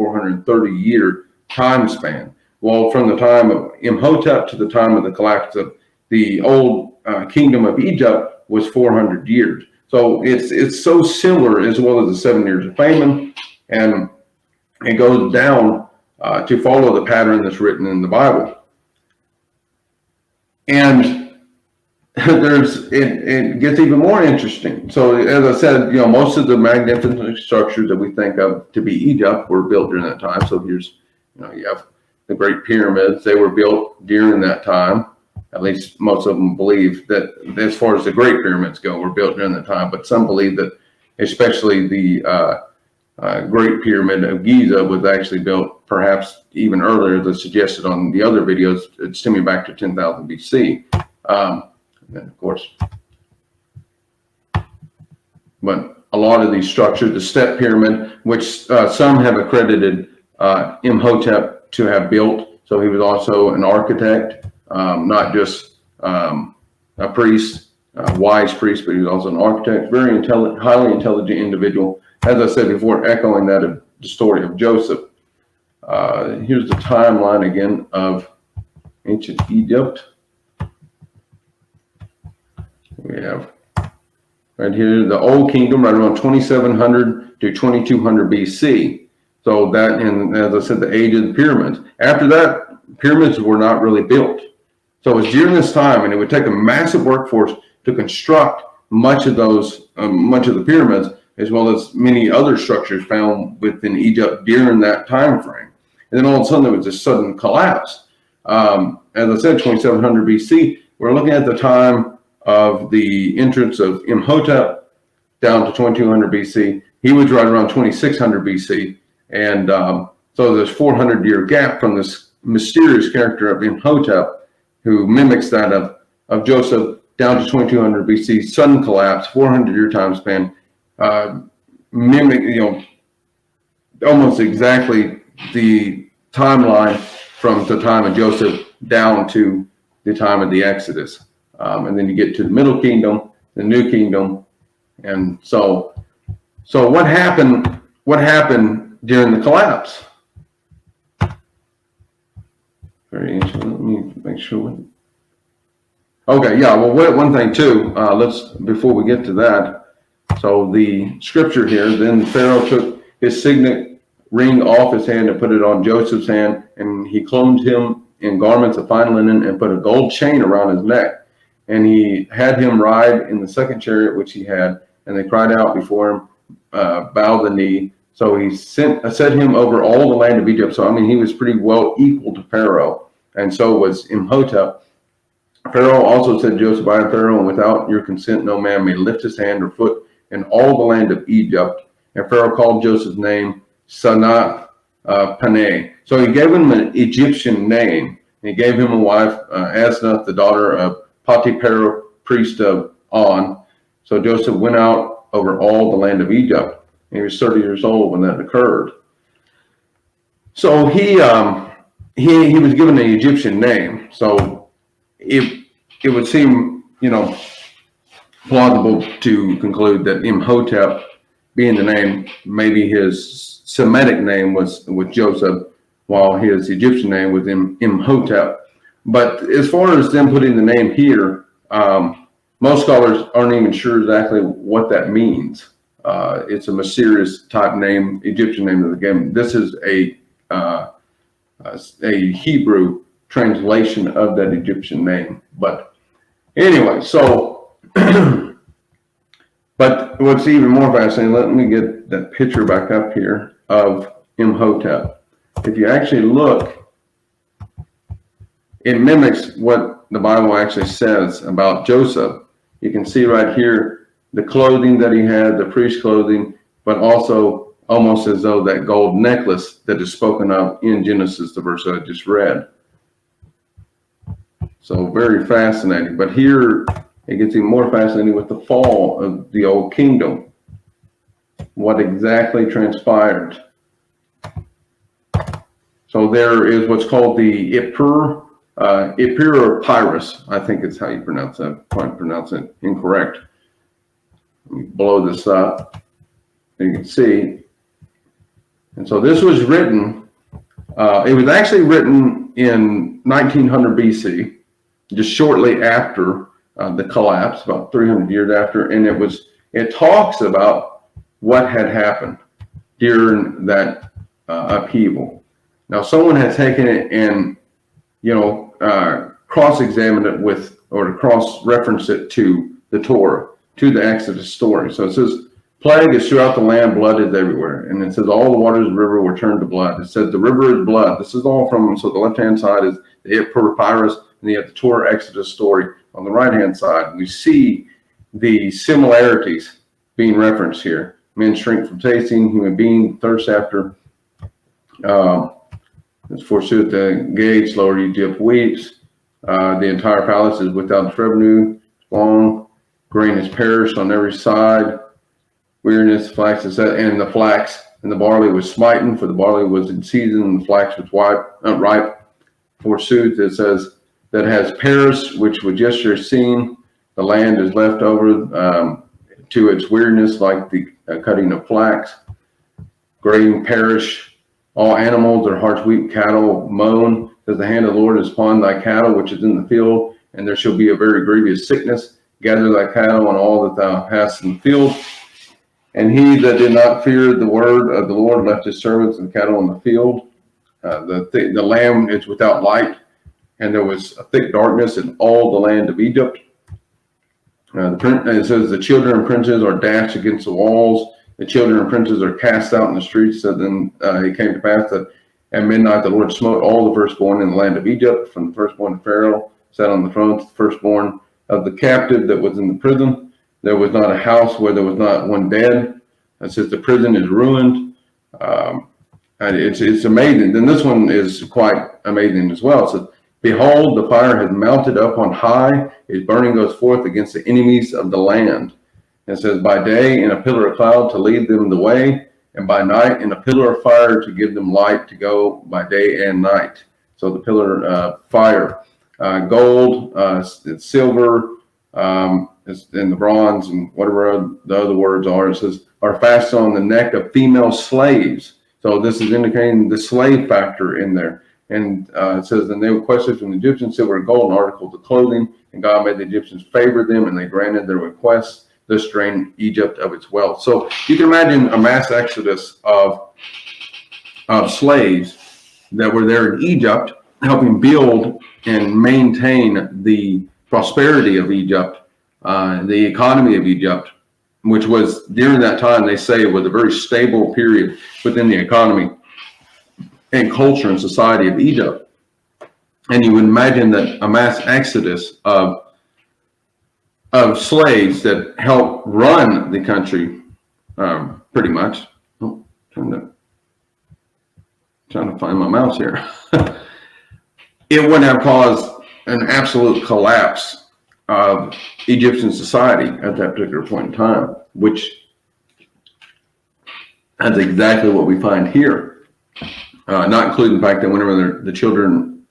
430-year time span. Well, from the time of Imhotep to the time of the collapse of the old kingdom of Egypt was 400 years. So it's so similar, as well as the 7 years of famine, and it goes down to follow the pattern that's written in the Bible. And it gets even more interesting. So as I said, most of the magnificent structures that we think of to be Egypt were built during that time. So here's, you have the Great Pyramids. They were built during that time. At least most of them believe that, as far as the Great Pyramids go, were built during that time. But some believe that, especially the Great Pyramid of Giza was actually built perhaps even earlier, as suggested on the other videos, stemming back to 10,000 BC. And of course, but a lot of these structures, the Step Pyramid, which some have accredited Imhotep to have built. So he was also an architect, not just a priest, a wise priest, but he was also an architect, very intelligent, highly intelligent individual. As I said before, echoing that of the story of Joseph. Here's the timeline again of ancient Egypt. We have right here the Old Kingdom, right around 2700 to 2200 BC. So that, and as I said, the age of the pyramids. After that, pyramids were not really built. So it was during this time, and it would take a massive workforce to construct much of the pyramids, as well as many other structures found within Egypt during that time frame. And then all of a sudden there was this sudden collapse. As I said, 2700 BC, we're looking at the time of the entrance of Imhotep down to 2200 BC. He was right around 2600 BC. And so there's 400-year gap from this mysterious character of Imhotep, who mimics that of Joseph, down to 2200 BC, sudden collapse, 400-year time span, mimic, almost exactly the timeline from the time of Joseph down to the time of the Exodus. And then you get to the Middle Kingdom, the New Kingdom. And so what happened during the collapse? Very interesting. Let me make sure. Okay, yeah, well, one thing too, before we get to that, so the scripture here, then Pharaoh took his signet ring off his hand and put it on Joseph's hand, and he clothed him in garments of fine linen and put a gold chain around his neck. And he had him ride in the second chariot which he had, and they cried out before him, bow the knee. So he set him over all the land of Egypt. So, I mean, he was pretty well equal to Pharaoh, and so was Imhotep. Pharaoh also said, Joseph, I am Pharaoh, and without your consent no man may lift his hand or foot in all the land of Egypt. And Pharaoh called Joseph's name Paneh. So he gave him an Egyptian name. He gave him a wife, Asnath, the daughter of Potipharah, priest of On. So Joseph went out over all the land of Egypt. He was 30 years old when that occurred. So he was given an Egyptian name. So it would seem, plausible to conclude that Imhotep being the name, maybe his Semitic name was Joseph, while his Egyptian name was Imhotep. But as far as them putting the name here, most scholars aren't even sure exactly what that means. It's a mysterious type name, Egyptian name of the game. This is a Hebrew translation of that Egyptian name. But anyway, so, but what's even more fascinating, let me get that picture back up here of Imhotep. If you actually look, it mimics what the Bible actually says about Joseph. You can see right here the clothing that he had, the priest clothing, but also almost as though that gold necklace that is spoken of in Genesis, the verse I just read. So very fascinating. But here it gets even more fascinating with the fall of the Old Kingdom. What exactly transpired? So there is what's called the Ippur Papyrus. I think it's how you pronounce that. Probably pronounce it incorrect. Let me blow this up. You can see And so this was written, it was actually written in 1900 BC, just shortly after the collapse, about 300 years after. And it talks about what had happened during that upheaval. Now, someone had taken it and, cross-examined it with, or to cross-reference it to the Torah, to the Exodus story. So it says, plague is throughout the land, blood is everywhere. And it says, all the waters of the river were turned to blood. It says, the river is blood. This is all from, so the left-hand side is the papyrus, and you have the Torah Exodus story on the right-hand side. We see the similarities being referenced here. Men shrink from tasting, human being thirst after. It's forsooth the gauge, lower Egypt weeps. The entire palace is without its revenue. Long grain is perished on every side. Weariness, flax is set, and the flax and the barley was smitten, for the barley was in season, and the flax was ripe. Forsooth, it says, that has perished, which was yesterday seen. The land is left over to its weariness, like the cutting of flax. Grain perish. All animals, their hearts weep, cattle moan, because the hand of the Lord is upon thy cattle, which is in the field, and there shall be a very grievous sickness. Gather thy cattle and all that thou hast in the field. And he that did not fear the word of the Lord left his servants and cattle in the field. The land is without light, and there was a thick darkness in all the land of Egypt. It says the children and princes are dashed against the walls. The children and princes are cast out in the streets. So then it came to pass that at midnight the Lord smote all the firstborn in the land of Egypt, from the firstborn of Pharaoh sat on the throne to the firstborn of the captive that was in the prison. There was not a house where there was not one dead. It says the prison is ruined. And it's amazing. Then this one is quite amazing as well. It says, behold, the fire has mounted up on high. Its burning goes forth against the enemies of the land. It says, by day in a pillar of cloud to lead them the way, and by night in a pillar of fire to give them light to go by day and night. So the pillar of fire, gold, silver, and the bronze, and whatever the other words are, it says, are fastened on the neck of female slaves. So this is indicating the slave factor in there. And it says, and they requested from the Egyptians silver and gold and articles of clothing, and God made the Egyptians favor them, and they granted their requests. This drained Egypt of its wealth. So you can imagine a mass exodus of slaves that were there in Egypt, helping build and maintain the prosperity of Egypt, the economy of Egypt, which was during that time, they say, was a very stable period within the economy and culture and society of Egypt. And you would imagine that a mass exodus of slaves that helped run the country, pretty much. Oh, trying to find my mouse here. It would have caused an absolute collapse of Egyptian society at that particular point in time, which that's exactly what we find here. Not including the fact that whenever the children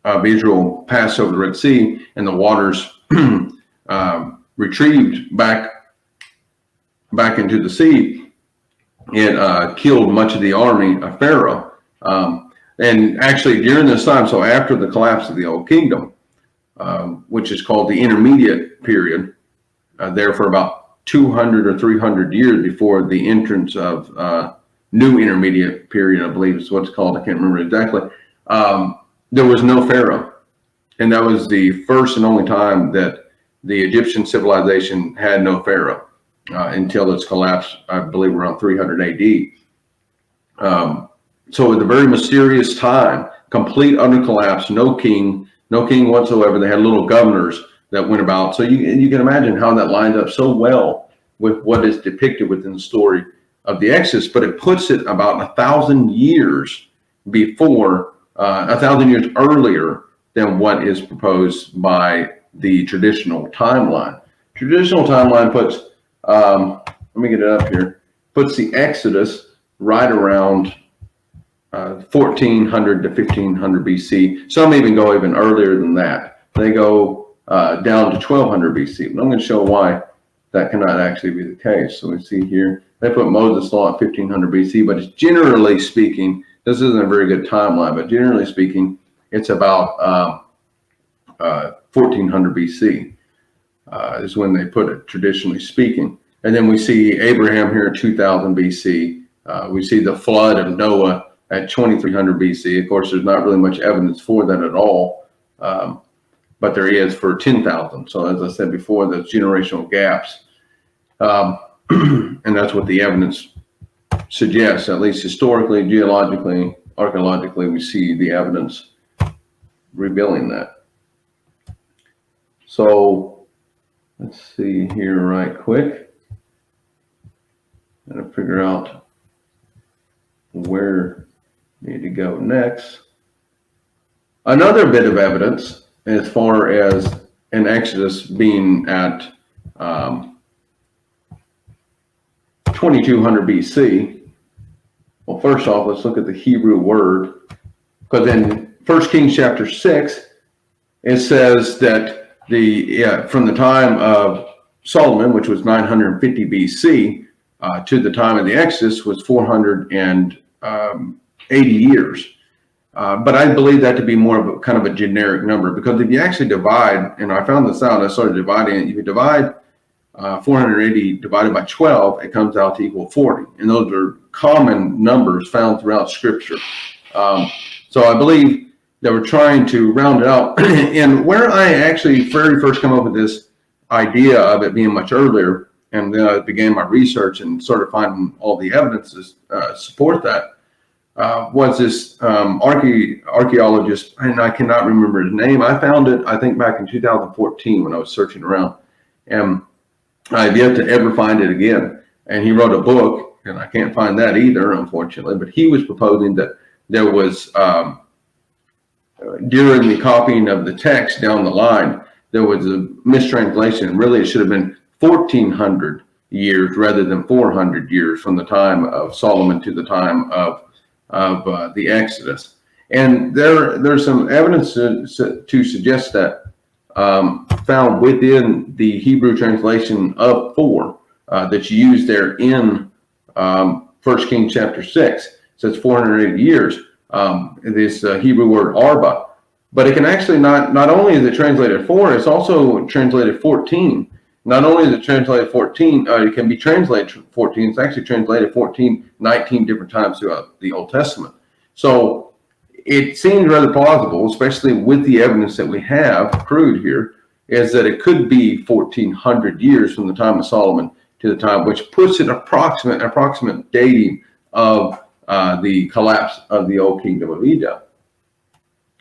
of Israel passed over the Red Sea and the waters retrieved back into the sea, it killed much of the army of Pharaoh. And actually during this time, so after the collapse of the Old Kingdom, which is called the intermediate period, there for about 200 or 300 years before the entrance of new intermediate period, I believe is what's called, I can't remember exactly, there was no Pharaoh. And that was the first and only time that the Egyptian civilization had no Pharaoh until its collapse, I believe around 300 AD. So it was a very mysterious time, complete utter collapse, no king whatsoever. They had little governors that went about. So you can imagine how that lined up so well with what is depicted within the story of the Exodus, but it puts it about 1,000 years before, 1,000 years earlier than what is proposed by the traditional timeline. Traditional timeline puts, let me get it up here, puts the Exodus right around 1400 to 1500 BC. Some even go even earlier than that. They go down to 1200 BC. But I'm going to show why that cannot actually be the case. So we see here, They put Moses' law at 1500 BC, but it's generally speaking, this isn't a very good timeline, but generally speaking, it's about 1400 BC is when they put it, traditionally speaking. And then we see Abraham here at 2000 BC. We see the flood of Noah at 2300 BC. Of course, there's not really much evidence for that at all, but there is for 10,000. So as I said before, there's generational gaps. And that's what the evidence suggests, at least historically, geologically, archaeologically, we see the evidence revealing that. So let's see here right quick. Gotta figure out where I need to go next. Another bit of evidence as far as an Exodus being at 2200 BC. Well, first off, let's look at the Hebrew word, because in 1 Kings chapter 6, it says that from the time of Solomon, which was 950 BC, to the time of the Exodus was 480 years. But I believe that to be more of a kind of a generic number, because if you actually divide, and I found this out, I started dividing it, if you divide 480 divided by 12, it comes out to equal 40. And those are common numbers found throughout Scripture. So I believe that we're trying to round it out. And where I actually very first come up with this idea of it being much earlier, and then I began my research and started finding all the evidences support that, was this archaeologist, and I cannot remember his name. I found it, I think, back in 2014 when I was searching around. And I've yet to ever find it again. And he wrote a book, and I can't find that either, unfortunately. But he was proposing that there was, during the copying of the text down the line, there was a mistranslation. Really, it should have been 1400 years rather than 400 years from the time of Solomon to the time of the Exodus. And there's some evidence to suggest that found within the Hebrew translation of 4 that's used there in 1 Kings chapter 6. It says 480 years. This Hebrew word arba. But it can actually not only is it translated 4, it's also translated 14. Not only is it translated 14, it can be translated 14, it's actually translated 14, 19 different times throughout the Old Testament. So it seems rather plausible, especially with the evidence that we have accrued here, is that it could be 1400 years from the time of Solomon to the time, which puts it approximate dating of the collapse of the old kingdom of Egypt.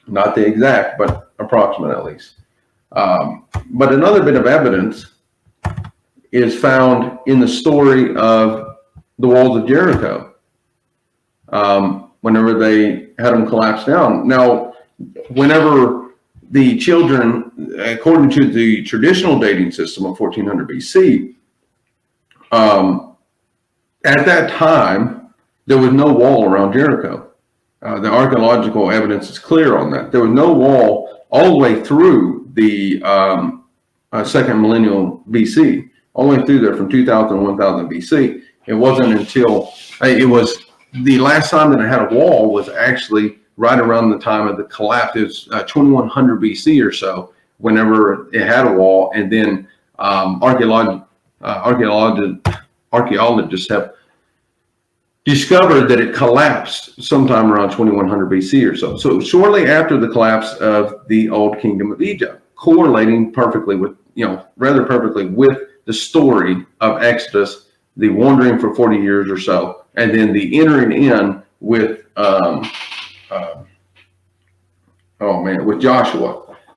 Not the exact, but approximate at least. But another bit of evidence is found in the story of the walls of Jericho. Whenever they had them collapse down. Now, whenever the children, according to the traditional dating system of 1400 BC, at that time, there was no wall around Jericho. The archaeological evidence is clear on that. There was no wall all the way through the second millennium BC, all the way through there from 2000 to 1000 BC. It wasn't until it was the last time that I had a wall was actually right around the time of the collapse. It was 2100 BC or so, whenever it had a wall. And then archaeologists have discovered that it collapsed sometime around 2100 BC or so. So shortly after the collapse of the old kingdom of Egypt, correlating perfectly with, rather perfectly with the story of Exodus, the wandering for 40 years or so, and then the entering in with with Joshua.